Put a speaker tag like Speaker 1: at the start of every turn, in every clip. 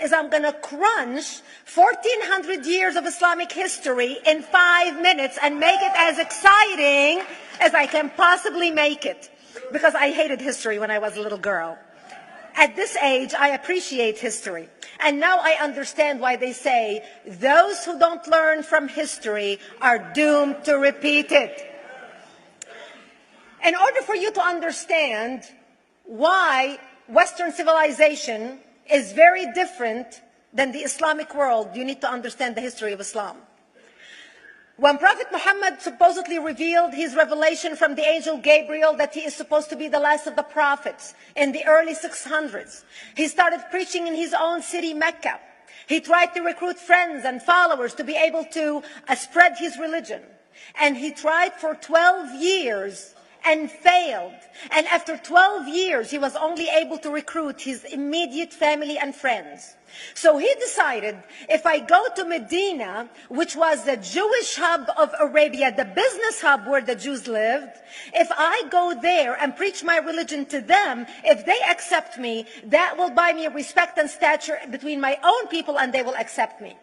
Speaker 1: is I'm going to crunch 1,400 years of Islamic history in 5 minutes and make it as exciting as I can possibly make it. Because I hated history when I was a little girl. At this age, I appreciate history. And now I understand why they say those who don't learn from history are doomed to repeat it. In order for you to understand why Western civilization is very different than the Islamic world, you need to understand the history of Islam. When Prophet Muhammad supposedly revealed his revelation from the angel Gabriel that he is supposed to be the last of the prophets in the early 600s, he started preaching in his own city, Mecca. He tried to recruit friends and followers to be able to spread his religion. And he tried for 12 years and failed. And after 12 years, he was only able to recruit his immediate family and friends. So he decided, if I go to Medina, which was the Jewish hub of Arabia, the business hub where the Jews lived, if I go there and preach my religion to them, if they accept me, that will buy me respect and stature between my own people, and they will accept me.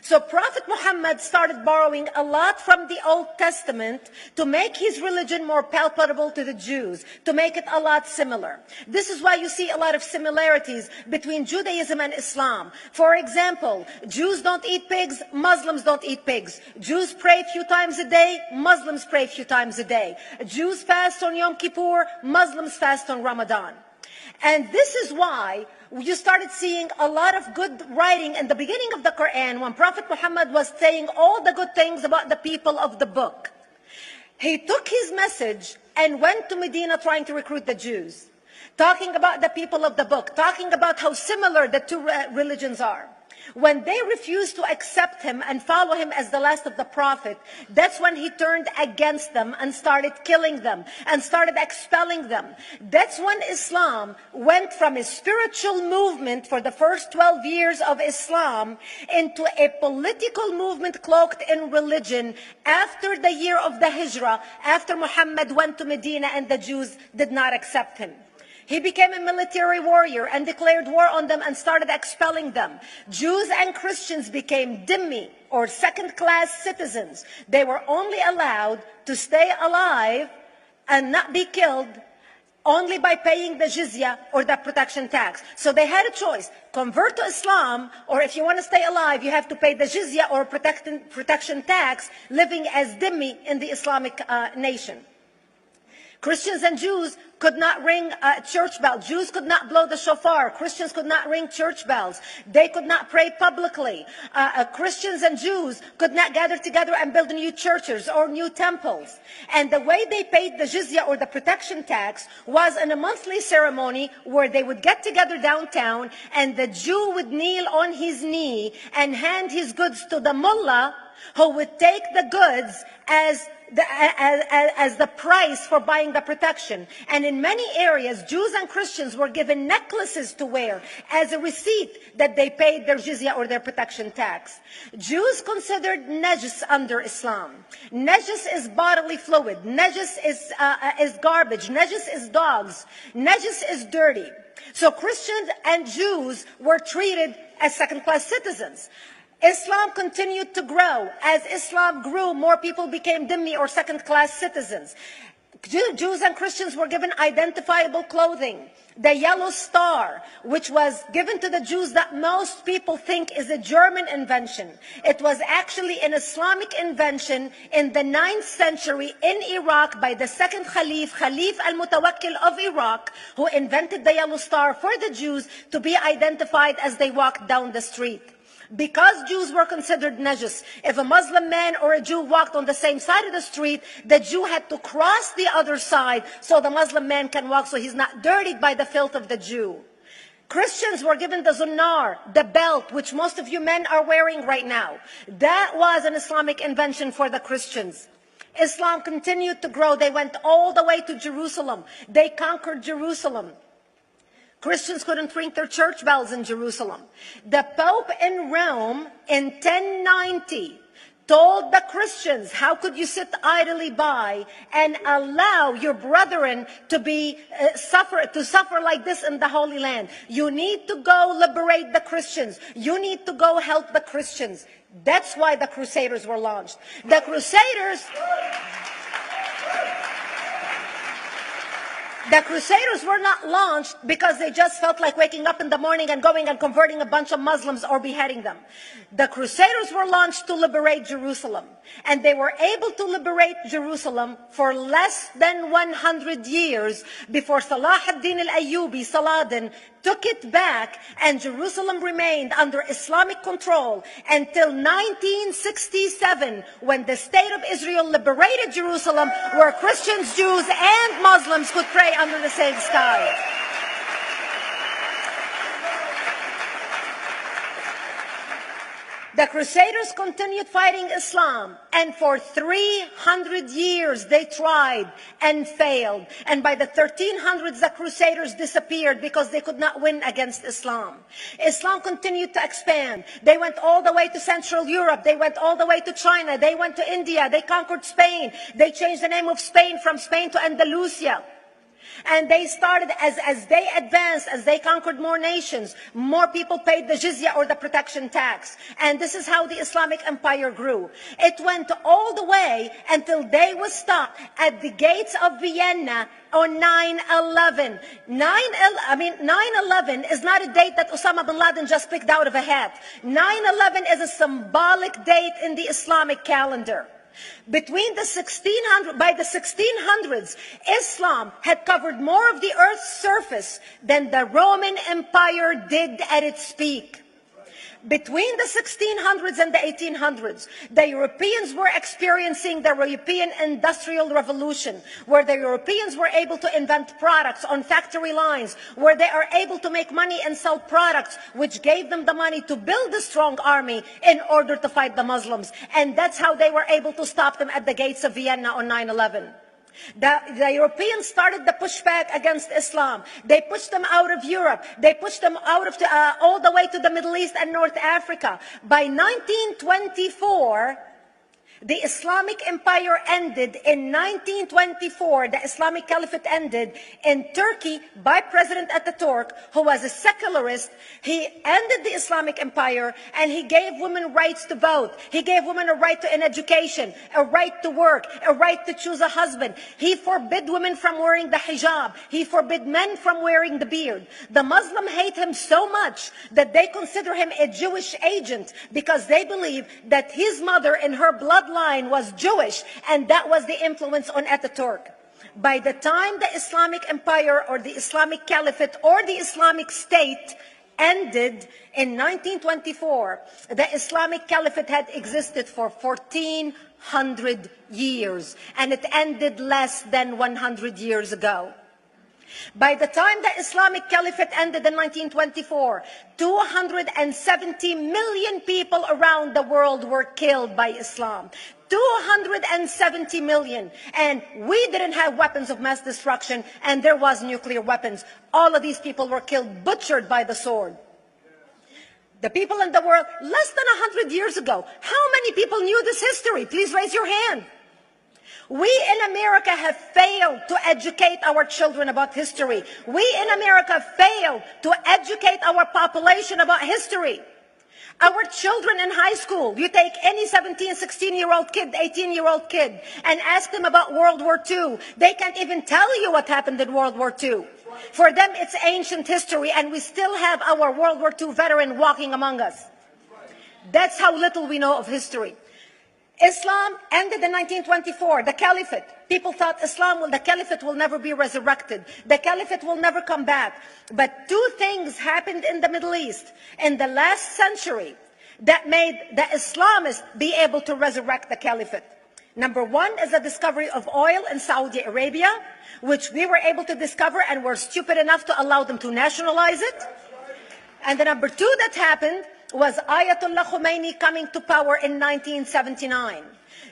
Speaker 1: So Prophet Muhammad started borrowing a lot from the Old Testament to make his religion more palpable to the Jews, to make it a lot similar. This is why you see a lot of similarities between Judaism and Islam. For example, Jews don't eat pigs, Muslims don't eat pigs. Jews pray a few times a day, Muslims pray a few times a day. Jews fast on Yom Kippur, Muslims fast on Ramadan. And this is why you started seeing a lot of good writing in the beginning of the Quran when Prophet Muhammad was saying all the good things about the people of the book. He took his message and went to Medina trying to recruit the Jews, talking about the people of the book, talking about how similar the two religions are. When they refused to accept him and follow him as the last of the prophet, that's when he turned against them and started killing them and started expelling them. That's when Islam went from a spiritual movement for the first 12 years of Islam into a political movement cloaked in religion after the year of the Hijrah, after Muhammad went to Medina and the Jews did not accept him. He became a military warrior and declared war on them and started expelling them. Jews and Christians became dhimmi, or second-class citizens. They were only allowed to stay alive and not be killed only by paying the jizya, or the protection tax. So they had a choice: convert to Islam, or if you want to stay alive, you have to pay the jizya or protection tax, living as dhimmi in the Islamic nation. Christians and Jews could not ring church bells. Jews could not blow the shofar. Christians could not ring church bells. They could not pray publicly. Christians and Jews could not gather together and build new churches or new temples. And the way they paid the jizya, or the protection tax, was in a monthly ceremony where they would get together downtown and the Jew would kneel on his knee and hand his goods to the mullah, who would take the goods as the price for buying the protection. And in many areas, Jews and Christians were given necklaces to wear as a receipt that they paid their jizya, or their protection tax. Jews considered najis under Islam. Najis is bodily fluid. Najis is garbage. Najis is dogs. Najis is dirty. So Christians and Jews were treated as second-class citizens. Islam continued to grow. As Islam grew, more people became dhimmi, or second-class citizens. Jews and Christians were given identifiable clothing. The yellow star, which was given to the Jews, that most people think is a German invention. It was actually an Islamic invention in the 9th century in Iraq by the second Khalif, Khalif al-Mutawakkil of Iraq, who invented the yellow star for the Jews to be identified as they walked down the street. Because Jews were considered najis, if a Muslim man or a Jew walked on the same side of the street, the Jew had to cross the other side so the Muslim man can walk, so he's not dirtied by the filth of the Jew. Christians were given the zunnar, the belt, which most of you men are wearing right now. That was an Islamic invention for the Christians. Islam continued to grow. They went all the way to Jerusalem. They conquered Jerusalem. Christians couldn't ring their church bells in Jerusalem. The Pope in Rome in 1090 told the Christians, how could you sit idly by and allow your brethren to suffer like this in the Holy Land? You need to go liberate the Christians. You need to go help the Christians. That's why the Crusaders were launched. The Crusaders were not launched because they just felt like waking up in the morning and going and converting a bunch of Muslims or beheading them. The Crusaders were launched to liberate Jerusalem. And they were able to liberate Jerusalem for less than 100 years before Salah ad-Din al-Ayyubi, Saladin, took it back, and Jerusalem remained under Islamic control until 1967, when the State of Israel liberated Jerusalem, where Christians, Jews, and Muslims could pray under the same sky. The Crusaders continued fighting Islam, and for 300 years they tried and failed. And by the 1300s, the Crusaders disappeared because they could not win against Islam. Islam continued to expand. They went all the way to Central Europe. They went all the way to China. They went to India. They conquered Spain. They changed the name of Spain from Spain to Andalusia. And they started, as they advanced, as they conquered more nations, more people paid the jizya, or the protection tax. And this is how the Islamic Empire grew. It went all the way until they was stopped at the gates of Vienna on 9/11. 9/11 is not a date that Osama bin Laden just picked out of a hat. 9/11 is a symbolic date in the Islamic calendar. By the 1600s, Islam had covered more of the earth's surface than the Roman Empire did at its peak. Between the 1600s and the 1800s, the Europeans were experiencing the European Industrial Revolution, where the Europeans were able to invent products on factory lines, where they are able to make money and sell products, which gave them the money to build a strong army in order to fight the Muslims. And that's how they were able to stop them at the gates of Vienna on 9/11. The Europeans started the pushback against Islam. They pushed them out of Europe. They pushed them out of all the way to the Middle East and North Africa. By 1924, the Islamic Empire ended. In 1924, the Islamic Caliphate ended in Turkey by President Ataturk, who was a secularist. He ended the Islamic Empire, and he gave women rights to vote. He gave women a right to an education, a right to work, a right to choose a husband. He forbid women from wearing the hijab. He forbid men from wearing the beard. The Muslims hate him so much that they consider him a Jewish agent, because they believe that his mother and her bloodline was Jewish, and that was the influence on Ataturk. By the time the Islamic Empire, or the Islamic Caliphate, or the Islamic State ended in 1924, the Islamic Caliphate had existed for 1400 years, and it ended less than 100 years ago. By the time the Islamic Caliphate ended in 1924, 270 million people around the world were killed by Islam. 270 million. And we didn't have weapons of mass destruction, and there was nuclear weapons. All of these people were killed, butchered by the sword. The people in the world, less than 100 years ago, how many people knew this history? Please raise your hand. We in America have failed to educate our children about history. We in America failed to educate our population about history. Our children in high school, you take any 17, 16-year-old kid, 18-year-old kid, and ask them about World War II. They can't even tell you what happened in World War II. For them, it's ancient history, and we still have our World War II veteran walking among us. That's how little we know of history. Islam ended in 1924, the Caliphate. People thought the Caliphate will never be resurrected. The Caliphate will never come back. But two things happened in the Middle East in the last century that made the Islamists be able to resurrect the Caliphate. Number one is the discovery of oil in Saudi Arabia, which we were able to discover and were stupid enough to allow them to nationalize it. And the number two that happened was Ayatollah Khomeini coming to power in 1979.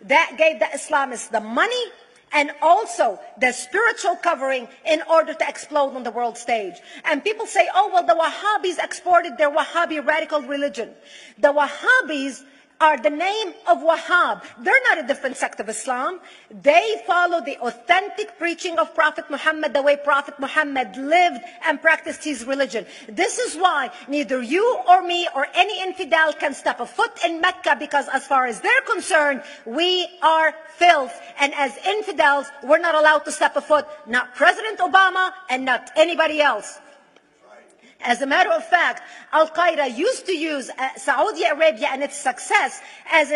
Speaker 1: That gave the Islamists the money and also the spiritual covering in order to explode on the world stage. And people say, oh, well, the Wahhabis exported their Wahhabi radical religion. The Wahhabis are the name of Wahhab. They're not a different sect of Islam. They follow the authentic preaching of Prophet Muhammad, the way Prophet Muhammad lived and practiced his religion. This is why neither you or me or any infidel can step a foot in Mecca, because as far as they're concerned, we are filth. And as infidels, we're not allowed to step a foot, not President Obama and not anybody else. As a matter of fact, Al-Qaeda used to use Saudi Arabia and its success as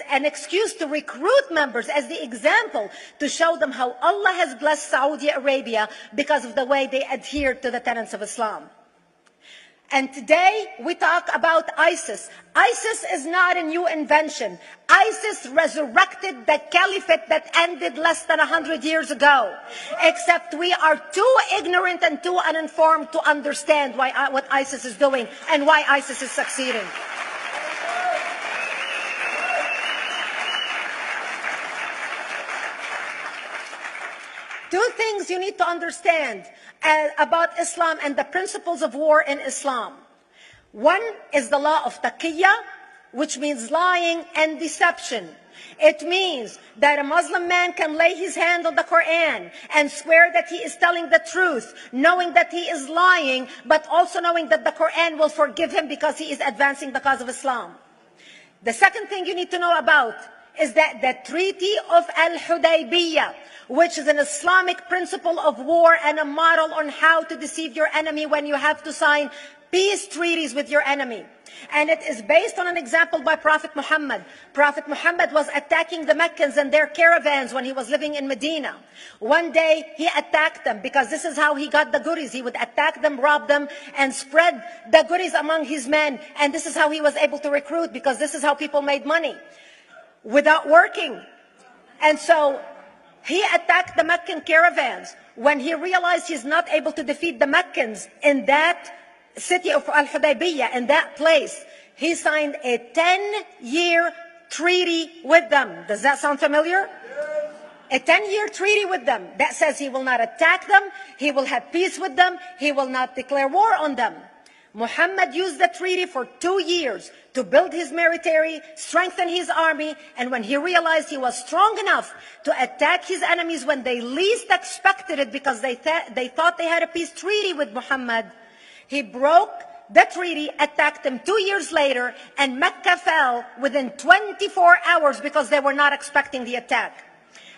Speaker 1: an excuse to recruit members, as the example to show them how Allah has blessed Saudi Arabia because of the way they adhere to the tenets of Islam. And today we talk about ISIS. ISIS is not a new invention. ISIS resurrected the caliphate that ended less than 100 years ago. Except we are too ignorant and too uninformed to understand what ISIS is doing and why ISIS is succeeding. Two things you need to understand about Islam and the principles of war in Islam. One is the law of taqiyya, which means lying and deception. It means that a Muslim man can lay his hand on the Quran and swear that he is telling the truth, knowing that he is lying, but also knowing that the Quran will forgive him because he is advancing the cause of Islam. The second thing you need to know about is that the Treaty of Al-Hudaybiyah, which is an Islamic principle of war and a model on how to deceive your enemy when you have to sign peace treaties with your enemy. And it is based on an example by Prophet Muhammad. Prophet Muhammad was attacking the Meccans and their caravans when he was living in Medina. One day he attacked them because this is how he got the goodies. He would attack them, rob them, and spread the goodies among his men. And this is how he was able to recruit, because this is how people made money without working. And so he attacked the Meccan caravans. When he realized he's not able to defeat the Meccans in that city of Al-Hudaybiyah, in that place, he signed a 10-year treaty with them. Does that sound familiar? A 10-year treaty with them that says he will not attack them, he will have peace with them, he will not declare war on them. Muhammad used the treaty for 2 years to build his military, strengthen his army, and when he realized he was strong enough to attack his enemies when they least expected it, because they thought they had a peace treaty with Muhammad, he broke the treaty, attacked them 2 years later, and Mecca fell within 24 hours because they were not expecting the attack.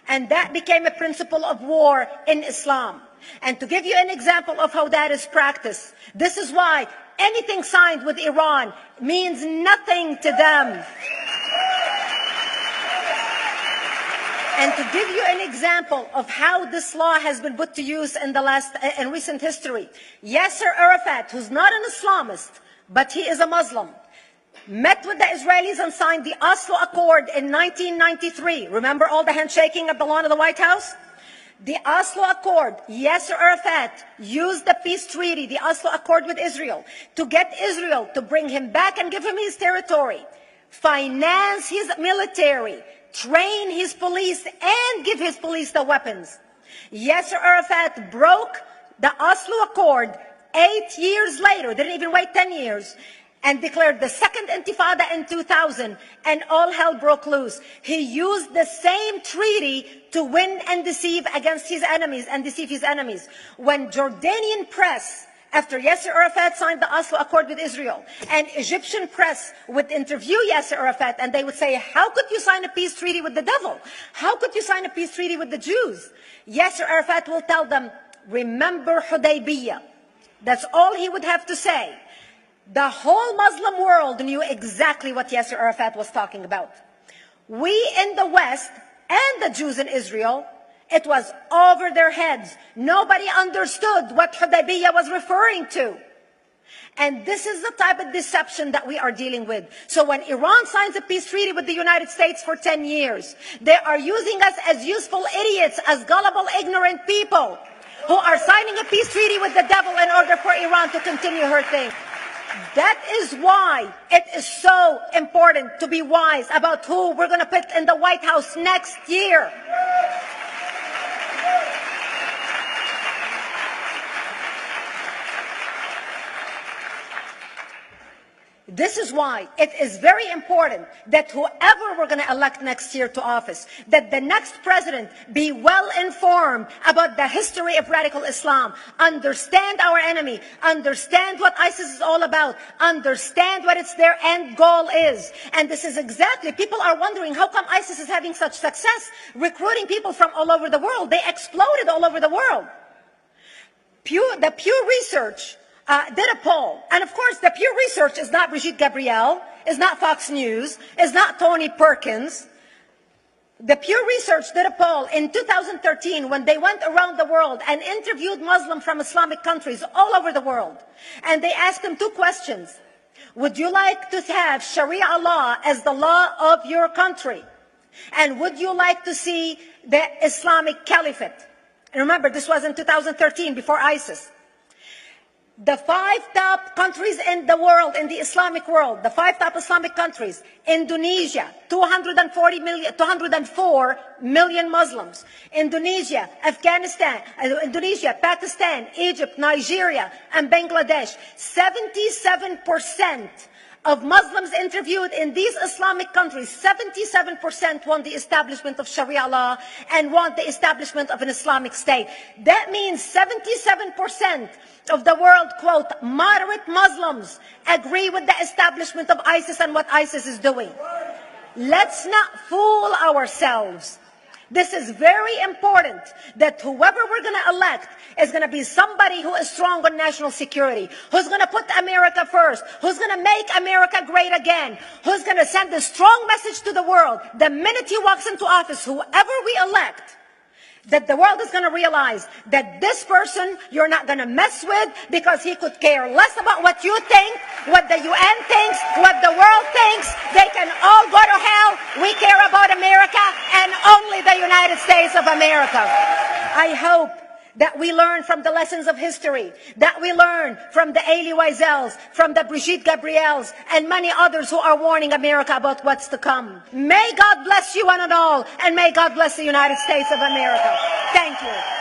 Speaker 1: And that became a principle of war in Islam. And to give you an example of how that is practiced, this is why anything signed with Iran means nothing to them. And to give you an example of how this law has been put to use in recent history, Yasser Arafat, who's not an Islamist, but he is a Muslim, met with the Israelis and signed the Oslo Accord in 1993. Remember all the handshaking at the lawn of the White House? The Oslo Accord, Yasser Arafat used the peace treaty, the Oslo Accord with Israel, to get Israel to bring him back and give him his territory, finance his military, train his police, and give his police the weapons. Yasser Arafat broke the Oslo Accord 8 years later, didn't even wait 10 years, and declared the second intifada in 2000, and all hell broke loose. He used the same treaty to win and deceive against his enemies and deceive his enemies. When Jordanian press, after Yasser Arafat signed the Oslo Accord with Israel, and Egyptian press would interview Yasser Arafat, and they would say, how could you sign a peace treaty with the devil? How could you sign a peace treaty with the Jews? Yasser Arafat will tell them, remember Hudaybiyah. That's all he would have to say. The whole Muslim world knew exactly what Yasser Arafat was talking about. We in the West and the Jews in Israel, it was over their heads. Nobody understood what Hudaybiyah was referring to. And this is the type of deception that we are dealing with. So when Iran signs a peace treaty with the United States for 10 years, they are using us as useful idiots, as gullible, ignorant people who are signing a peace treaty with the devil in order for Iran to continue her thing. That is why it is so important to be wise about who we're going to put in the White House next year. This is why it is very important that whoever we're going to elect next year to office, that the next president be well informed about the history of radical Islam, understand our enemy, understand what ISIS is all about, understand what their end goal is. And this is exactly, people are wondering how come ISIS is having such success recruiting people from all over the world. They exploded all over the world. The Pew Research did a poll. And of course, the Pew Research is not Brigitte Gabriel, is not Fox News, is not Tony Perkins. The Pew Research did a poll in 2013 when they went around the world and interviewed Muslims from Islamic countries all over the world. And they asked them 2 questions. Would you like to have Sharia law as the law of your country? And would you like to see the Islamic Caliphate? And remember, this was in 2013, before ISIS. The 5 top countries in the world, in the Islamic world, the 5 top Islamic countries: Indonesia, 204 million Muslims. Indonesia, Afghanistan, Pakistan, Egypt, Nigeria, and Bangladesh. 77% of Muslims interviewed in these Islamic countries, 77% want the establishment of Sharia law and want the establishment of an Islamic state. That means 77% of the world, quote, moderate Muslims agree with the establishment of ISIS and what ISIS is doing. Let's not fool ourselves. This is very important, that whoever we're going to elect is going to be somebody who is strong on national security, who's going to put America first, who's going to make America great again, who's going to send a strong message to the world. The minute he walks into office, whoever we elect, that the world is going to realize that this person you're not going to mess with, because he could care less about what you think, what the UN thinks, what the world thinks. They can all go to hell. We care about America and only the United States of America. I hope that we learn from the lessons of history, that we learn from the Elie Wiesels, from the Brigitte Gabriels, and many others who are warning America about what's to come. May God bless you one and all, and may God bless the United States of America. Thank you.